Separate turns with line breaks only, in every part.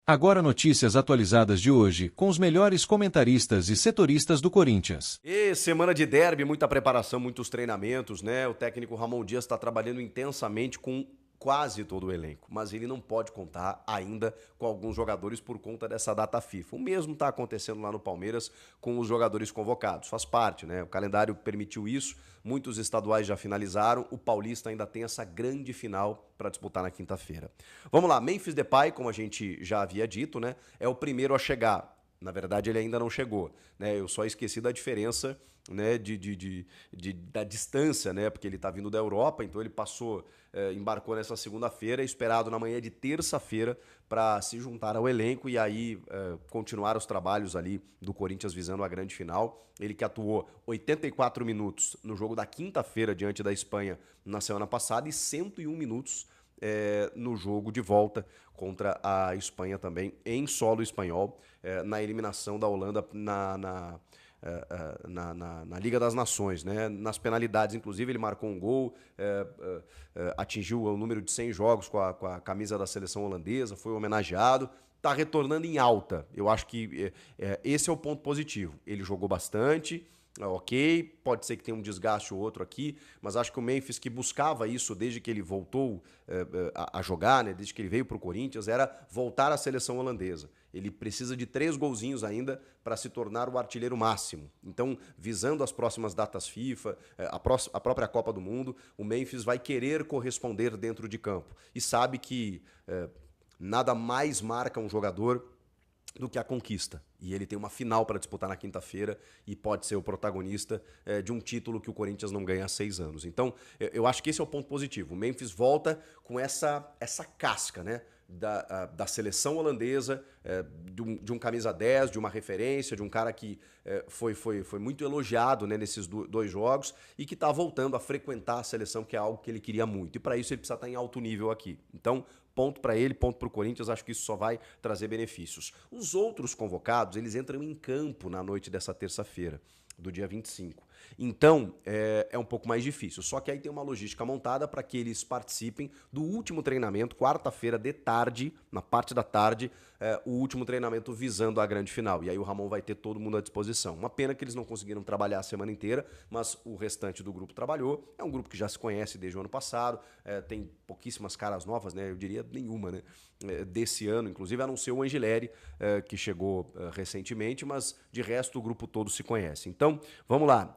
Agora notícias atualizadas de hoje, com os melhores comentaristas e setoristas do Corinthians.
E semana de derby, muita preparação, muitos treinamentos, né? O técnico Ramon Dias está trabalhando intensamente com quase todo o elenco, mas ele não pode contar ainda com alguns jogadores por conta dessa data FIFA. O mesmo está acontecendo lá no Palmeiras com os jogadores convocados, faz parte, né? O calendário permitiu isso, muitos estaduais já finalizaram, o Paulista ainda tem essa grande final para disputar na quinta-feira. Vamos lá, Memphis Depay, como a gente já havia dito, né? É o primeiro a chegar. Na verdade, ele ainda não chegou, né? Eu só esqueci da diferença, né, da distância, né? Porque ele está vindo da Europa, então ele embarcou nessa segunda-feira, esperado na manhã de terça-feira para se juntar ao elenco e aí continuar os trabalhos ali do Corinthians visando a grande final. Ele que atuou 84 minutos no jogo da quinta-feira diante da Espanha na semana passada e 101 minutos no jogo de volta contra a Espanha também, em solo espanhol, na eliminação da Holanda na Liga das Nações, né? Nas penalidades, inclusive, ele marcou um gol, atingiu o número de 100 jogos com a camisa da seleção holandesa, foi homenageado, está retornando em alta. Eu acho que esse é o ponto positivo. Ele jogou bastante, ok, pode ser que tenha um desgaste ou outro aqui, mas acho que o Memphis, que buscava isso desde que ele voltou a jogar, né, desde que ele veio para o Corinthians, era voltar à seleção holandesa. Ele precisa de 3 golzinhos ainda para se tornar o artilheiro máximo. Então, visando as próximas datas FIFA, a própria Copa do Mundo, o Memphis vai querer corresponder dentro de campo. E sabe que nada mais marca um jogador do que a conquista. E ele tem uma final para disputar na quinta-feira e pode ser o protagonista de um título que o Corinthians não ganha há 6 anos. Então, eu acho que esse é o ponto positivo. O Memphis volta com essa casca, né? Da seleção holandesa, de um camisa 10, de uma referência, de um cara que foi muito elogiado, né, nesses 2 jogos e que está voltando a frequentar a seleção, que é algo que ele queria muito. E para isso ele precisa estar em alto nível aqui. Então, ponto para ele, ponto para o Corinthians, acho que isso só vai trazer benefícios. Os outros convocados, eles entram em campo na noite dessa terça-feira, do dia 25. Então, é um pouco mais difícil. Só que aí tem uma logística montada para que eles participem do último treinamento, quarta-feira de tarde, na parte da tarde, o último treinamento visando a grande final. E aí o Ramon vai ter todo mundo à disposição. Uma pena que eles não conseguiram trabalhar a semana inteira, mas o restante do grupo trabalhou. É um grupo que já se conhece desde o ano passado, tem pouquíssimas caras novas, né? Eu diria nenhuma, né? Desse ano, inclusive a não ser o Angileri, que chegou recentemente, mas de resto o grupo todo se conhece. Então, vamos lá.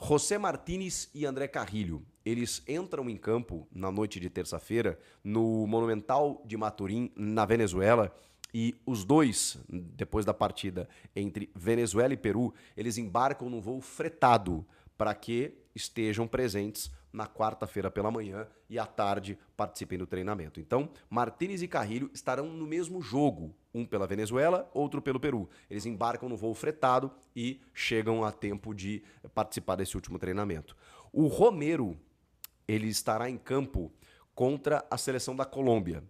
José Martínez e André Carrilho, eles entram em campo na noite de terça-feira no Monumental de Maturim, na Venezuela, e os dois, depois da partida entre Venezuela e Peru, eles embarcam num voo fretado para que estejam presentes na quarta-feira pela manhã e à tarde participem do treinamento. Então, Martínez e Carrilho estarão no mesmo jogo, um pela Venezuela, outro pelo Peru. Eles embarcam no voo fretado e chegam a tempo de participar desse último treinamento. O Romero, ele estará em campo contra a seleção da Colômbia.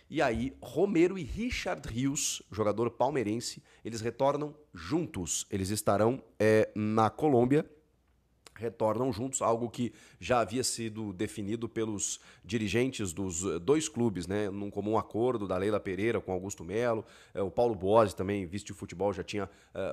E aí, Romero e Richard Rios, jogador palmeirense, eles retornam juntos. Eles estarão na Colômbia, retornam juntos, algo que já havia sido definido pelos dirigentes dos 2 clubes, né, num comum acordo da Leila Pereira com Augusto Melo. O Paulo Bosi, também vice de futebol, já tinha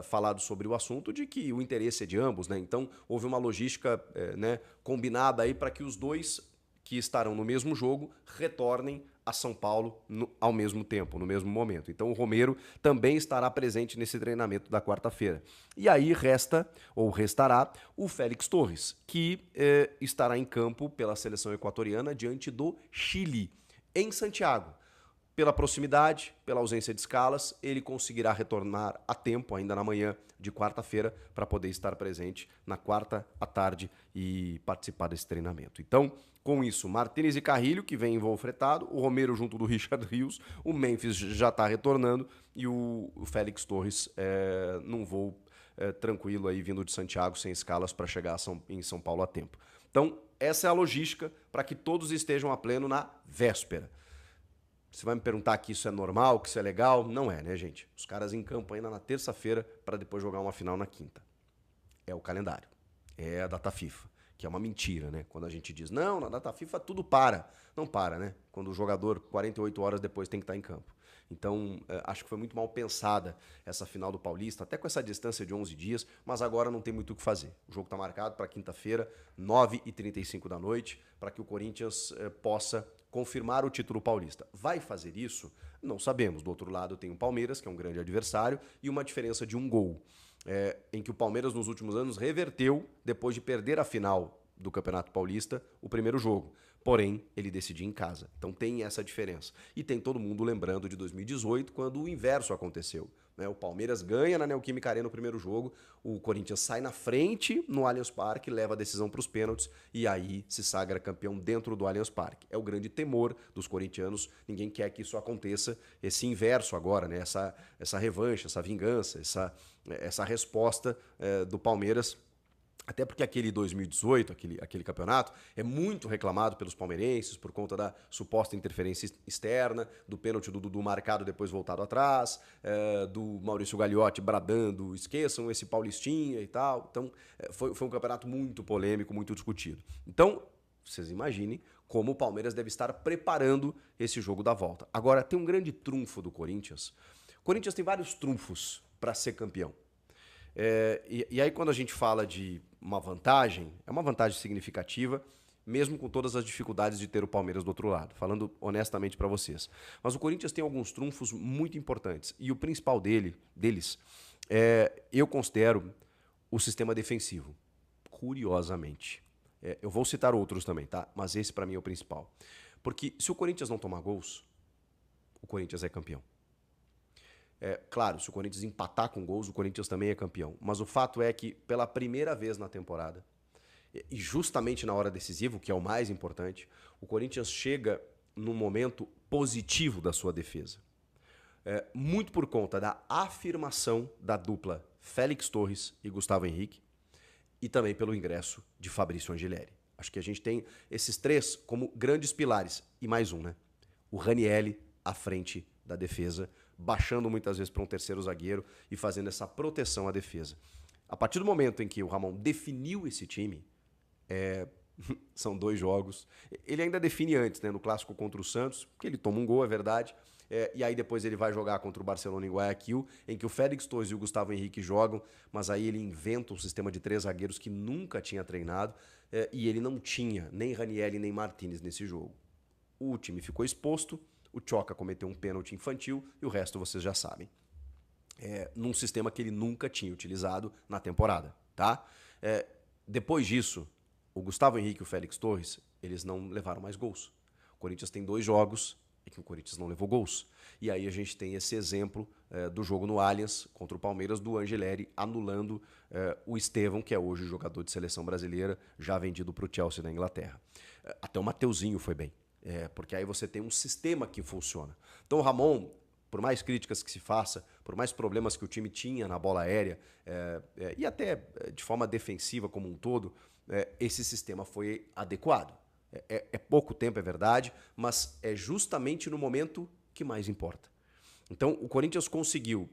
falado sobre o assunto de que o interesse é de ambos, né? Então houve uma logística né, combinada aí para que os 2 que estarão no mesmo jogo retornem a São Paulo ao mesmo tempo, no mesmo momento. Então o Romero também estará presente nesse treinamento da quarta-feira. E aí restará o Félix Torres, que estará em campo pela seleção equatoriana diante do Chile, em Santiago. Pela proximidade, pela ausência de escalas, ele conseguirá retornar a tempo, ainda na manhã de quarta-feira, para poder estar presente na quarta à tarde e participar desse treinamento. Então, com isso, Martínez e Carrilho, que vem em voo fretado, o Romero junto do Richard Rios, o Memphis já está retornando e o Félix Torres num voo tranquilo aí, vindo de Santiago, sem escalas, para chegar em São Paulo a tempo. Então, essa é a logística para que todos estejam a pleno na véspera. Você vai me perguntar que isso é normal, que isso é legal? Não é, né, gente? Os caras em campo ainda na terça-feira para depois jogar uma final na quinta. É o calendário. É a data FIFA, que é uma mentira, né? Quando a gente diz, não, na data FIFA tudo para. Não para, né? Quando o jogador, 48 horas depois, tem que estar em campo. Então, acho que foi muito mal pensada essa final do Paulista, até com essa distância de 11 dias, mas agora não tem muito o que fazer. O jogo está marcado para quinta-feira, 9h35 da noite, para que o Corinthians possa confirmar o título paulista. Vai fazer isso? Não sabemos. Do outro lado tem o Palmeiras, que é um grande adversário, e uma diferença de um gol, em que o Palmeiras nos últimos anos reverteu depois de perder a final do Campeonato Paulista, o primeiro jogo. Porém, ele decidiu em casa. Então tem essa diferença. E tem todo mundo lembrando de 2018, quando o inverso aconteceu. O Palmeiras ganha na Neoquímica Arena no primeiro jogo, o Corinthians sai na frente no Allianz Parque, leva a decisão para os pênaltis e aí se sagra campeão dentro do Allianz Parque. É o grande temor dos corintianos, ninguém quer que isso aconteça, esse inverso agora, né? Essa revanche, essa vingança, essa resposta do Palmeiras. Até porque aquele 2018, aquele campeonato, é muito reclamado pelos palmeirenses por conta da suposta interferência externa, do pênalti do Dudu marcado depois voltado atrás, do Maurício Gagliotti bradando, esqueçam esse Paulistinha e tal. Então, foi um campeonato muito polêmico, muito discutido. Então, vocês imaginem como o Palmeiras deve estar preparando esse jogo da volta. Agora, tem um grande trunfo do Corinthians. O Corinthians tem vários trunfos para ser campeão. E aí quando a gente fala de uma vantagem, é uma vantagem significativa, mesmo com todas as dificuldades de ter o Palmeiras do outro lado, falando honestamente para vocês. Mas o Corinthians tem alguns trunfos muito importantes, e o principal deles, eu considero o sistema defensivo, curiosamente. Eu vou citar outros também, tá? Mas esse para mim é o principal. Porque se o Corinthians não tomar gols, o Corinthians é campeão. Claro, se o Corinthians empatar com gols, o Corinthians também é campeão. Mas o fato é que, pela primeira vez na temporada, e justamente na hora decisiva, que é o mais importante, o Corinthians chega num momento positivo da sua defesa. Muito por conta da afirmação da dupla Félix Torres e Gustavo Henrique, e também pelo ingresso de Fabrício Angelelli. Acho que a gente tem esses três como grandes pilares. E mais um, né? O Ranielli à frente da defesa, baixando muitas vezes para um terceiro zagueiro e fazendo essa proteção à defesa. A partir do momento em que o Ramon definiu esse time, são 2 jogos. Ele ainda define antes, né, no clássico contra o Santos, porque ele toma um gol, é verdade. E aí depois ele vai jogar contra o Barcelona em Guayaquil, em que o Félix Torres e o Gustavo Henrique jogam, mas aí ele inventa um sistema de 3 zagueiros que nunca tinha treinado, e ele não tinha nem Ranielli nem Martínez nesse jogo. O time ficou exposto, o Tchoca cometeu um pênalti infantil e o resto vocês já sabem. Num sistema que ele nunca tinha utilizado na temporada, tá? Depois disso, o Gustavo Henrique e o Félix Torres, eles não levaram mais gols. O Corinthians tem 2 jogos em que o Corinthians não levou gols. E aí a gente tem esse exemplo do jogo no Allianz contra o Palmeiras, do Angelelli anulando o Estevão, que é hoje jogador de seleção brasileira, já vendido para o Chelsea da Inglaterra. Até o Mateuzinho foi bem. Porque aí você tem um sistema que funciona. Então o Ramon, por mais críticas que se faça, por mais problemas que o time tinha na bola aérea, e até de forma defensiva como um todo, esse sistema foi adequado. É pouco tempo, é verdade, mas é justamente no momento que mais importa. Então o Corinthians conseguiu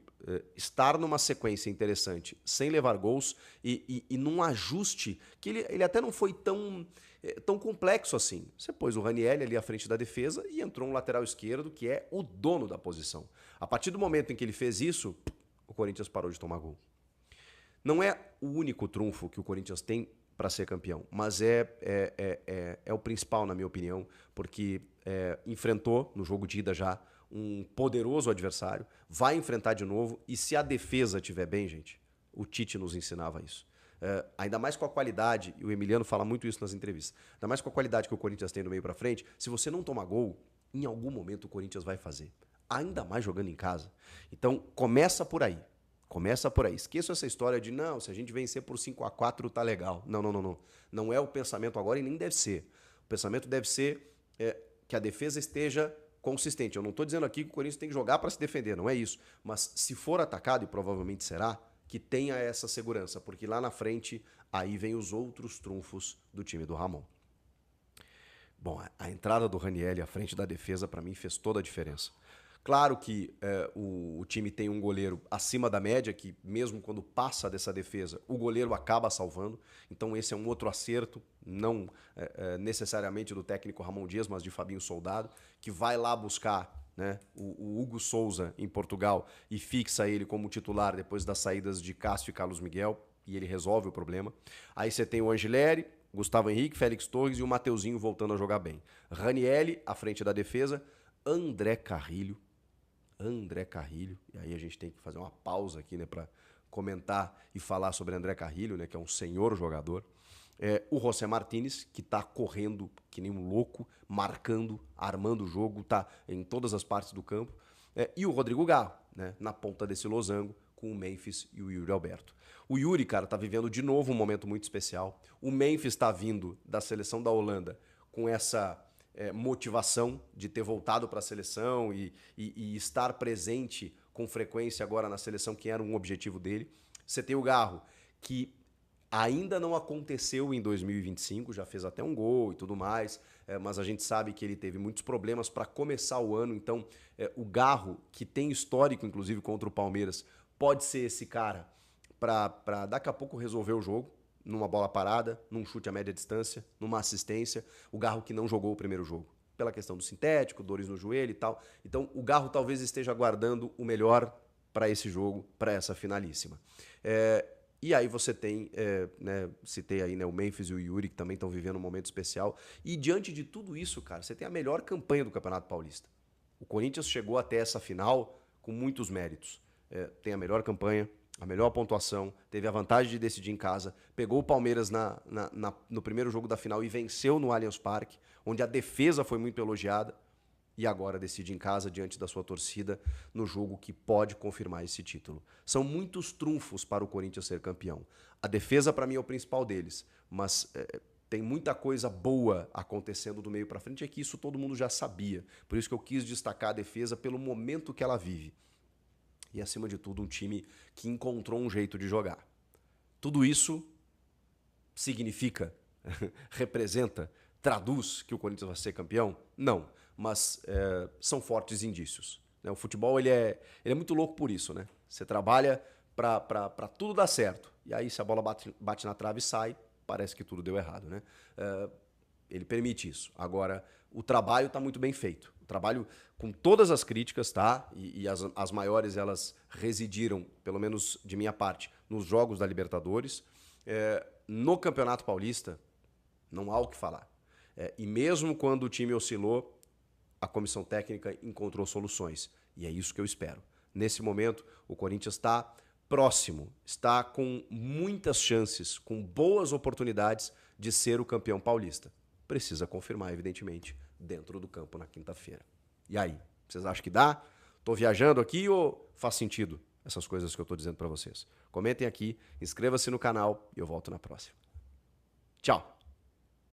estar numa sequência interessante, sem levar gols, e num ajuste que ele até não foi tão complexo assim. Você pôs o Ranielli ali à frente da defesa e entrou um lateral esquerdo que é o dono da posição. A partir do momento em que ele fez isso, o Corinthians parou de tomar gol. Não é o único trunfo que o Corinthians tem para ser campeão, mas é o principal, na minha opinião, porque enfrentou no jogo de ida já um poderoso adversário, vai enfrentar de novo, e se a defesa estiver bem, gente, o Tite nos ensinava isso. Ainda mais com a qualidade, e o Emiliano fala muito isso nas entrevistas, ainda mais com a qualidade que o Corinthians tem do meio para frente, se você não tomar gol, em algum momento o Corinthians vai fazer. Ainda mais jogando em casa. Então, começa por aí. Começa por aí. Esqueça essa história de, não, se a gente vencer por 5-4 tá legal. Não. Não é o pensamento agora e nem deve ser. O pensamento deve ser que a defesa esteja consistente. Eu não estou dizendo aqui que o Corinthians tem que jogar para se defender, não é isso. Mas se for atacado, e provavelmente será, que tenha essa segurança, porque lá na frente, aí vem os outros trunfos do time do Ramon. Bom, a entrada do Ranielli à frente da defesa, para mim, fez toda a diferença. Claro que o time tem um goleiro acima da média, que mesmo quando passa dessa defesa, o goleiro acaba salvando. Então esse é um outro acerto, não necessariamente do técnico Ramon Dias, mas de Fabinho Soldado, que vai lá buscar né, o Hugo Souza em Portugal e fixa ele como titular depois das saídas de Cássio e Carlos Miguel, e ele resolve o problema. Aí você tem o Angileri, Gustavo Henrique, Félix Torres e o Mateuzinho voltando a jogar bem. Ranieri à frente da defesa, André Carrilho, e aí a gente tem que fazer uma pausa aqui, né, para comentar e falar sobre André Carrilho, né, que é um senhor jogador. O José Martínez, que tá correndo que nem um louco, marcando, armando o jogo, tá em todas as partes do campo. E o Rodrigo Garro, né, na ponta desse losango, com o Memphis e o Yuri Alberto. O Yuri, cara, tá vivendo de novo um momento muito especial. O Memphis tá vindo da seleção da Holanda com essa motivação de ter voltado para a seleção e estar presente com frequência agora na seleção, que era um objetivo dele. Você tem o Garro, que ainda não aconteceu em 2025, já fez até um gol e tudo mais, mas a gente sabe que ele teve muitos problemas para começar o ano, então o Garro, que tem histórico inclusive contra o Palmeiras, pode ser esse cara para daqui a pouco resolver o jogo, numa bola parada, num chute a média distância, numa assistência. O Garro que não jogou o primeiro jogo, pela questão do sintético, dores no joelho e tal. Então o Garro talvez esteja aguardando o melhor para esse jogo, para essa finalíssima. E aí você tem, né, citei aí, né, o Memphis e o Yuri, que também estão vivendo um momento especial. E diante de tudo isso, cara, você tem a melhor campanha do Campeonato Paulista. O Corinthians chegou até essa final com muitos méritos. Tem a melhor campanha, a melhor pontuação, teve a vantagem de decidir em casa, pegou o Palmeiras no primeiro jogo da final e venceu no Allianz Parque, onde a defesa foi muito elogiada, e agora decide em casa, diante da sua torcida, no jogo que pode confirmar esse título. São muitos trunfos para o Corinthians ser campeão. A defesa, para mim, é o principal deles, mas tem muita coisa boa acontecendo do meio para frente, é que isso todo mundo já sabia. Por isso que eu quis destacar a defesa pelo momento que ela vive. E, acima de tudo, um time que encontrou um jeito de jogar. Tudo isso significa, representa, traduz que o Corinthians vai ser campeão? Não, mas são fortes indícios. O futebol ele é muito louco por isso, né? Você trabalha para tudo dar certo. E aí, se a bola bate na trave e sai, parece que tudo deu errado, né? Ele permite isso. Agora, o trabalho está muito bem feito. O trabalho com todas as críticas, tá? E as maiores, elas residiram, pelo menos de minha parte, nos jogos da Libertadores. No Campeonato Paulista, não há o que falar. E mesmo quando o time oscilou, a comissão técnica encontrou soluções. E é isso que eu espero. Nesse momento, o Corinthians está próximo, está com muitas chances, com boas oportunidades de ser o campeão paulista. Precisa confirmar, evidentemente, dentro do campo na quinta-feira. E aí, vocês acham que dá? Tô viajando aqui ou faz sentido essas coisas que eu tô dizendo para vocês? Comentem aqui, inscreva-se no canal e eu volto na próxima. Tchau!